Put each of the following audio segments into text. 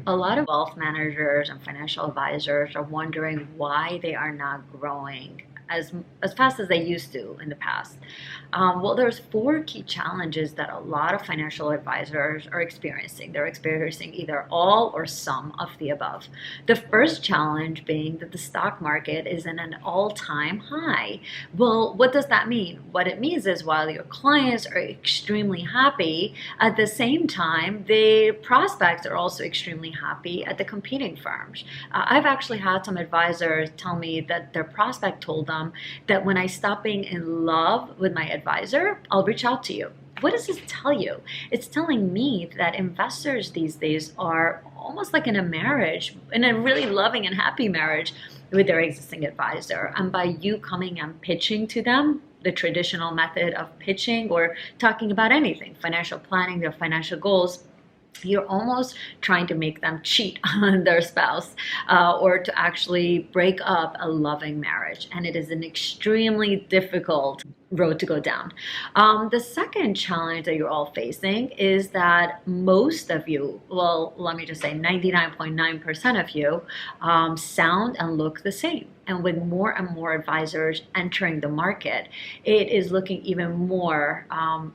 A lot of wealth managers and financial advisors are wondering why they are not growing as fast as they used to in the past. Well, there's four key challenges that a lot of financial advisors are experiencing. They're experiencing either all or some of the above. The first challenge being that the stock market is in an all-time high. Well, what does that mean? What it means is while your clients are extremely happy, at the same time, the prospects are also extremely happy at the competing firms. I've actually had some advisors tell me that their prospect told them that when I stop being in love with my advisor, I'll reach out to you. What does this tell you? It's telling me that investors these days are almost like in a marriage, in a really loving and happy marriage with their existing advisor. And by you coming and pitching to them, the traditional method of pitching or talking about anything, financial planning, their financial goals, you're almost trying to make them cheat on their spouse or to actually break up a loving marriage. And it is an extremely difficult road to go down. The second challenge that you're all facing is that most of you, well, let me just say 99.9% of you sound and look the same. And with more and more advisors entering the market, it is looking even more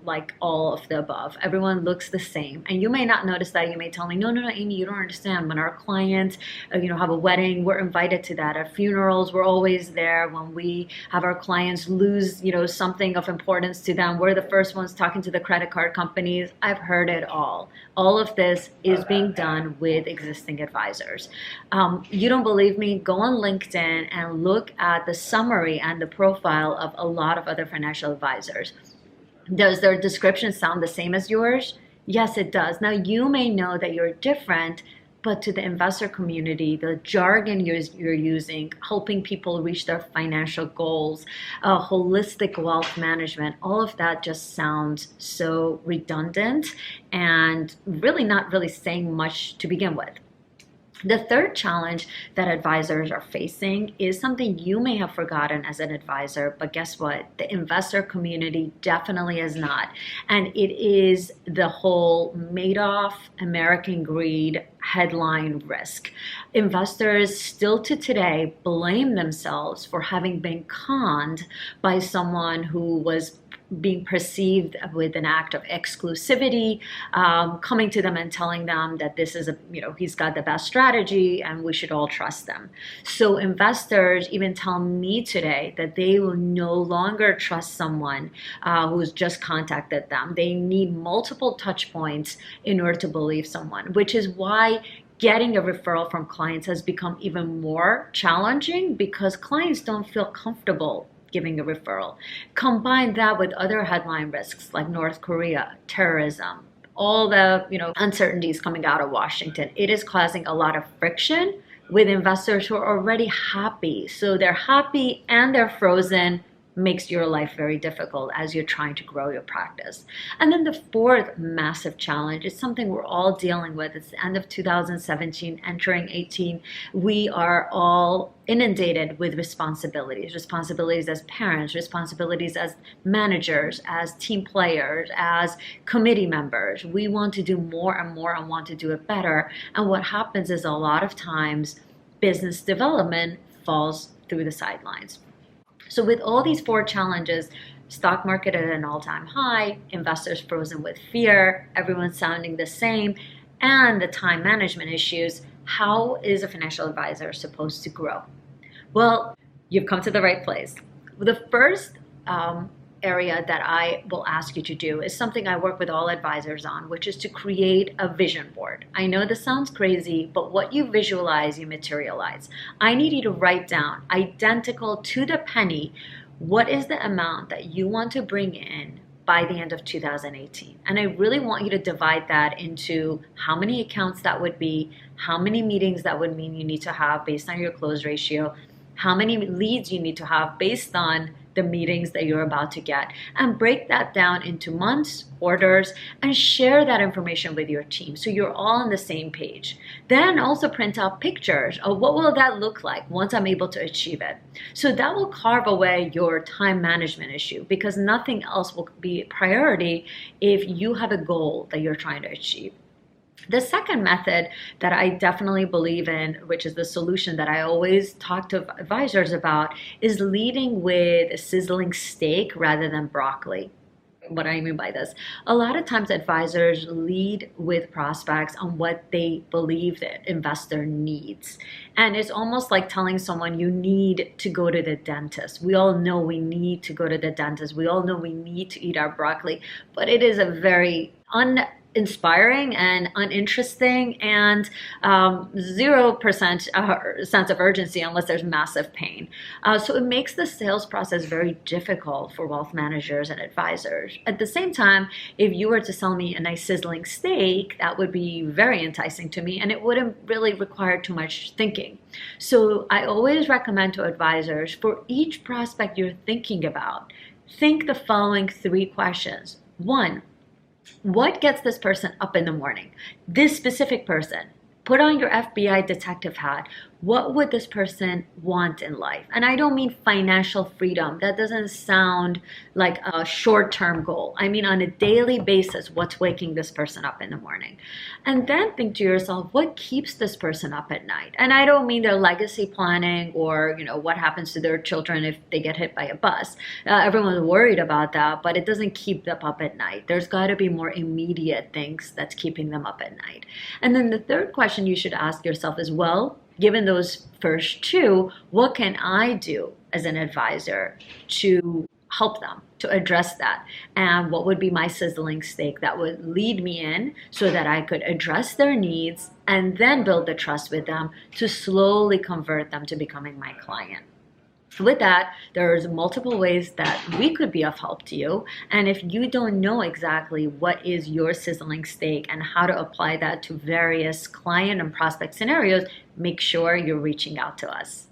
like all of the above. Everyone looks the same. And you may not notice that. You may tell me, no, Amy, you don't understand. When our clients have a wedding, we're invited to that. At funerals, we're always there. When we have our clients lose, something of importance to them, we're the first ones talking to the credit card companies. I've heard it all. All of this is being done with existing advisors. You don't believe me? Go on LinkedIn and look at the summary and the profile of a lot of other financial advisors. Does their description sound the same as yours? Yes, it does. Now, you may know that you're different, but to the investor community, the jargon you're using, helping people reach their financial goals, holistic wealth management, all of that just sounds so redundant and really not really saying much to begin with. The third challenge that advisors are facing is something you may have forgotten as an advisor, but guess what? The investor community definitely is not. And it is the whole Madoff American greed headline risk. Investors still to today blame themselves for having been conned by someone who was being perceived with an act of exclusivity, coming to them and telling them that this is he's got the best strategy and we should all trust them. So investors even tell me today that they will no longer trust someone who's just contacted them. They need multiple touch points in order to believe someone, which is why getting a referral from clients has become even more challenging because clients don't feel comfortable giving a referral. Combine that with other headline risks like North Korea, terrorism, all the uncertainties coming out of Washington. It is causing a lot of friction with investors who are already happy. So they're happy and they're frozen, makes your life very difficult as you're trying to grow your practice. And then the fourth massive challenge is something we're all dealing with. It's the end of 2017, entering 18. We are all inundated with responsibilities as parents, responsibilities as managers, as team players, as committee members. We want to do more and more and want to do it better. And what happens is a lot of times business development falls through the sidelines. So with all these four challenges, stock market at an all-time high, investors frozen with fear, everyone sounding the same, and the time management issues, how is a financial advisor supposed to grow? Well, you've come to the right place. The first area that I will ask you to do is something I work with all advisors on, which is to create a vision board. I know this sounds crazy, but what you visualize, you materialize. I need you to write down, identical to the penny, what is the amount that you want to bring in by the end of 2018. And I really want you to divide that into how many accounts that would be, how many meetings that would mean you need to have based on your close ratio, how many leads you need to have based on the meetings that you're about to get, and break that down into months, quarters, and share that information with your team so you're all on the same page. Then also print out pictures of what will that look like once I'm able to achieve it. So that will carve away your time management issue because nothing else will be a priority if you have a goal that you're trying to achieve. The second method that I definitely believe in, which is the solution that I always talk to advisors about, is leading with a sizzling steak rather than broccoli. What I mean by this, a lot of times advisors lead with prospects on what they believe the investor needs. And it's almost like telling someone you need to go to the dentist. We all know we need to go to the dentist. We all know we need to eat our broccoli, but it is a very uninspiring and uninteresting and 0% sense of urgency unless there's massive pain. So it makes the sales process very difficult for wealth managers and advisors. At the same time, if you were to sell me a nice sizzling steak, that would be very enticing to me and it wouldn't really require too much thinking. So I always recommend to advisors, for each prospect you're thinking about, think the following three questions. One, what gets this person up in the morning? This specific person. Put on your FBI detective hat. What would this person want in life? And I don't mean financial freedom. That doesn't sound like a short-term goal. I mean on a daily basis, what's waking this person up in the morning? And then think to yourself, what keeps this person up at night? And I don't mean their legacy planning or, what happens to their children if they get hit by a bus. Everyone's worried about that, but it doesn't keep them up at night. There's got to be more immediate things that's keeping them up at night. And then the third question you should ask yourself is, well, given those first two, what can I do as an advisor to help them to address that? And what would be my sizzling steak that would lead me in so that I could address their needs and then build the trust with them to slowly convert them to becoming my client? With that, there's multiple ways that we could be of help to you. And if you don't know exactly what is your sizzling steak and how to apply that to various client and prospect scenarios, make sure you're reaching out to us.